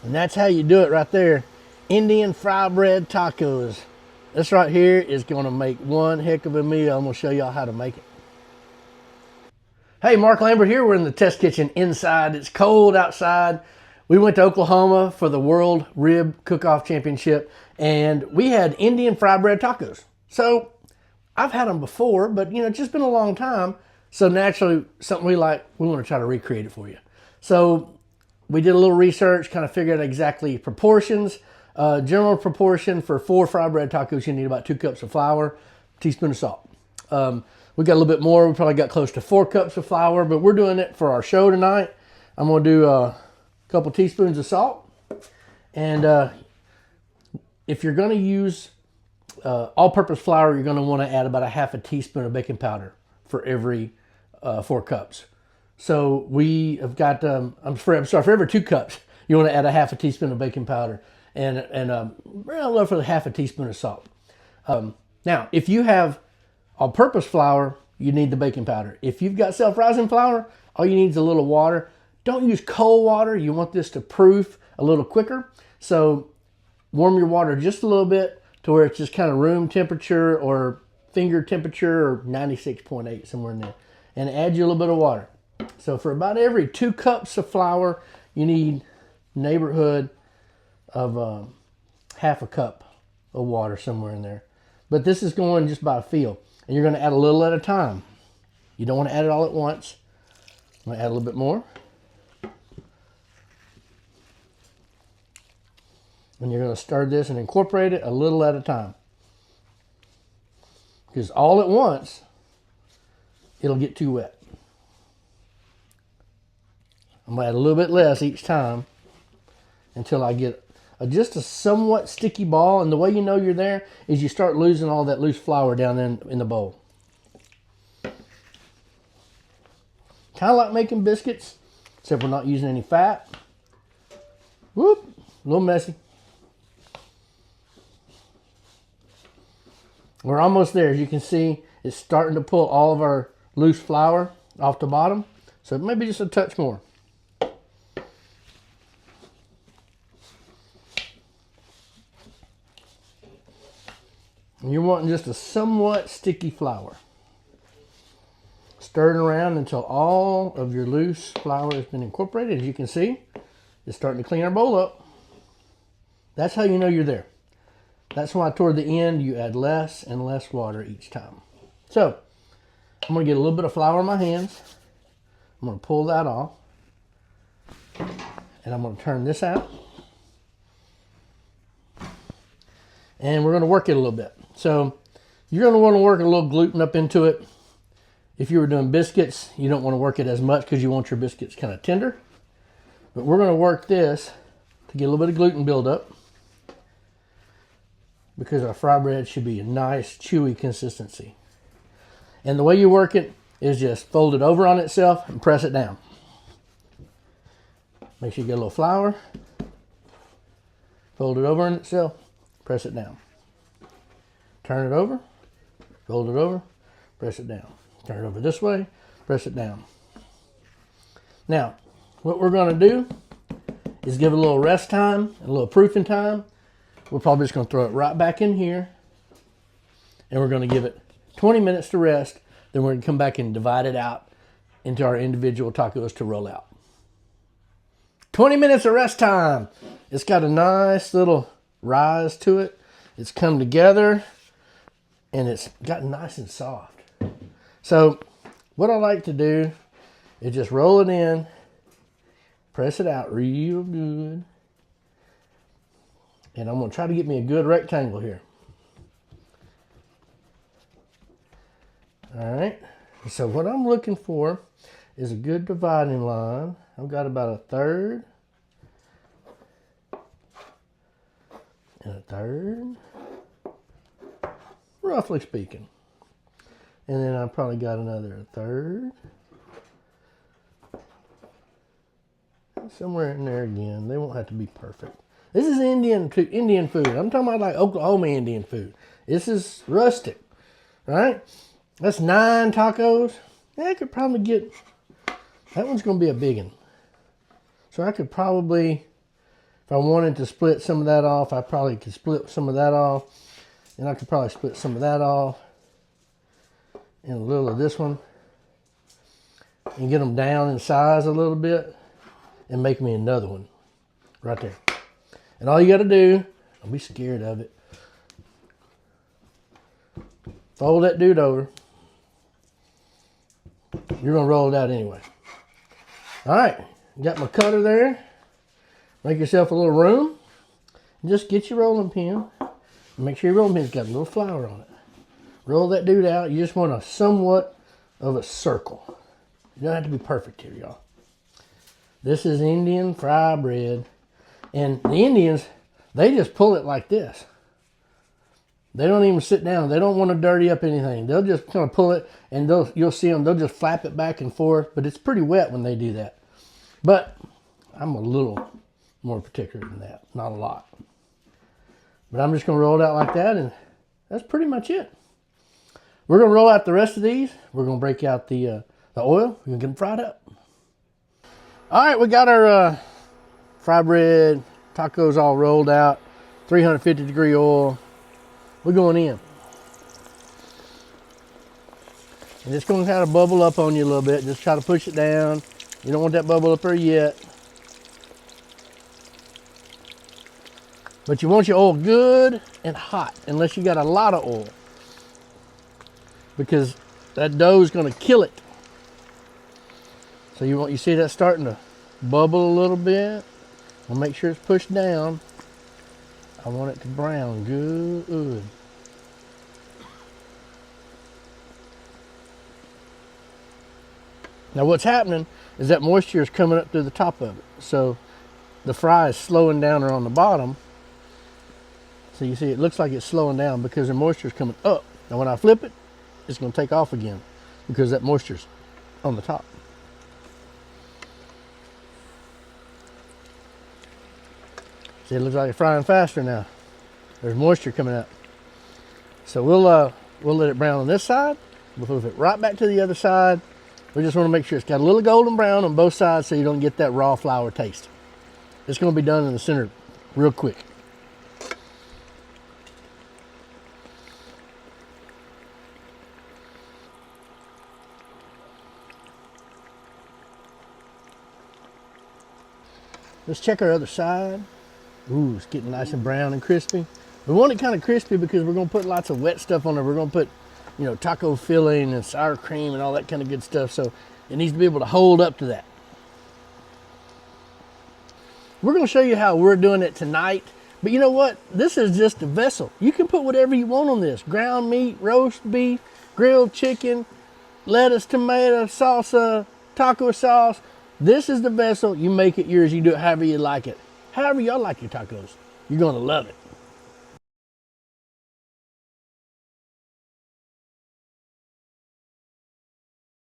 And that's how you do it right there. Indian fry bread tacos. This right here is going to make one heck of a meal. I'm going to show y'all how to make it. Hey, Mark Lambert here. We're in the test kitchen inside. It's cold outside. We went to Oklahoma for the World Rib Cook-Off Championship, and we had Indian fry bread tacos. So I've had them before, but it's just been a long time. So naturally, something we like, we want to try to recreate it for you. So we did a little research, kind of figured out exactly proportions. General proportion for 4 fry bread tacos, you need about 2 cups of flour, teaspoon of salt. We got a little bit more. We probably got close to 4 cups of flour, but we're doing it for our show tonight. I'm going to do a couple teaspoons of salt. And if you're going to use all-purpose flour, you're going to want to add about a half a teaspoon of baking powder for every 4 cups. So we have got, for every 2 cups, you want to add a half a teaspoon of baking powder and roughly half a teaspoon of salt. Now, if you have all-purpose flour, you need the baking powder. If you've got self-rising flour, all you need is a little water. Don't use cold water. You want this to proof a little quicker. So warm your water just a little bit to where it's just kind of room temperature or finger temperature or 96.8, somewhere in there. And add you a little bit of water. So for about every 2 cups of flour, you need neighborhood of half a cup of water, somewhere in there. But this is going just by feel. And you're going to add a little at a time. You don't want to add it all at once. I'm going to add a little bit more. And you're going to stir this and incorporate it a little at a time. Because all at once, it'll get too wet. I'm going to add a little bit less each time until I get just a somewhat sticky ball. And the way you know you're there is you start losing all that loose flour down in the bowl. Kind of like making biscuits, except we're not using any fat. Whoop, a little messy. We're almost there. As you can see, it's starting to pull all of our loose flour off the bottom. So maybe just a touch more. And you're wanting just a somewhat sticky flour. Stir it around until all of your loose flour has been incorporated. As you can see, it's starting to clean our bowl up. That's how you know you're there. That's why toward the end you add less and less water each time. So I'm going to get a little bit of flour in my hands. I'm going to pull that off. And I'm going to turn this out. And we're going to work it a little bit. So you're going to want to work a little gluten up into it. If you were doing biscuits, you don't want to work it as much because you want your biscuits kind of tender. But we're going to work this to get a little bit of gluten buildup, because our fry bread should be a nice, chewy consistency. And the way you work it is just fold it over on itself and press it down. Make sure you get a little flour. Fold it over on itself, press it down. Turn it over, fold it over, press it down. Turn it over this way, press it down. Now, what we're going to do is give it a little rest time, a little proofing time. We're probably just going to throw it right back in here. And we're going to give it 20 minutes to rest. Then we're going to come back and divide it out into our individual tacos to roll out. 20 minutes of rest time. It's got a nice little rise to it. It's come together and it's gotten nice and soft. So what I like to do is just roll it in, press it out real good. And I'm going to try to get me a good rectangle here. All right. So what I'm looking for is a good dividing line. I've got about a third. And a third. Roughly speaking. And then I've probably got another third. Somewhere in there again. They won't have to be perfect. This is Indian food. I'm talking about like Oklahoma Indian food. This is rustic, right? That's 9 tacos. I could probably get, that one's going to be a big one. So I could probably If I wanted to split some of that off, I probably could split some of that off. And I could probably split some of that off. And a little of this one. And get them down in size a little bit. And make me another one. Right there. And all you got to do, don't be scared of it. Fold that dude over. You're going to roll it out anyway. All right. Got my cutter there. Make yourself a little room. Just get your rolling pin. Make sure your rolling pin's got a little flour on it. Roll that dude out. You just want a somewhat of a circle. You don't have to be perfect here, y'all. This is Indian fry bread. And the Indians, they just pull it like this. They don't even sit down. They don't want to dirty up anything. They'll just kind of pull it, and you'll see them. They'll just flap it back and forth, but it's pretty wet when they do that. But I'm a little more particular than that. Not a lot. But I'm just going to roll it out like that, and that's pretty much it. We're going to roll out the rest of these. We're going to break out the oil. We're going to get them fried up. All right, we got our fry bread tacos all rolled out. 350 degree oil. We're going in. And it's going to kind of bubble up on you a little bit. Just try to push it down. You don't want that bubble up there yet. But you want your oil good and hot, unless you got a lot of oil. Because that dough is going to kill it. So you see that starting to bubble a little bit. I'll make sure it's pushed down. I want it to brown good. Now what's happening is that moisture is coming up through the top of it. So the fry is slowing down there on the bottom. So you see it looks like it's slowing down because the moisture is coming up. Now when I flip it, it's going to take off again because that moisture's on the top. See, it looks like it's frying faster now. There's moisture coming out. So we'll let it brown on this side. We'll flip it right back to the other side. We just want to make sure it's got a little golden brown on both sides so you don't get that raw flour taste. It's going to be done in the center real quick. Let's check our other side. Ooh, it's getting nice and brown and crispy. We want it kind of crispy because we're going to put lots of wet stuff on it. We're going to put, you know, taco filling and sour cream and all that kind of good stuff. So it needs to be able to hold up to that. We're going to show you how we're doing it tonight. But you know what? This is just a vessel. You can put whatever you want on this. Ground meat, roast beef, grilled chicken, lettuce, tomato, salsa, taco sauce. This is the vessel. You make it yours. You do it however you like it. However y'all like your tacos. You're going to love it.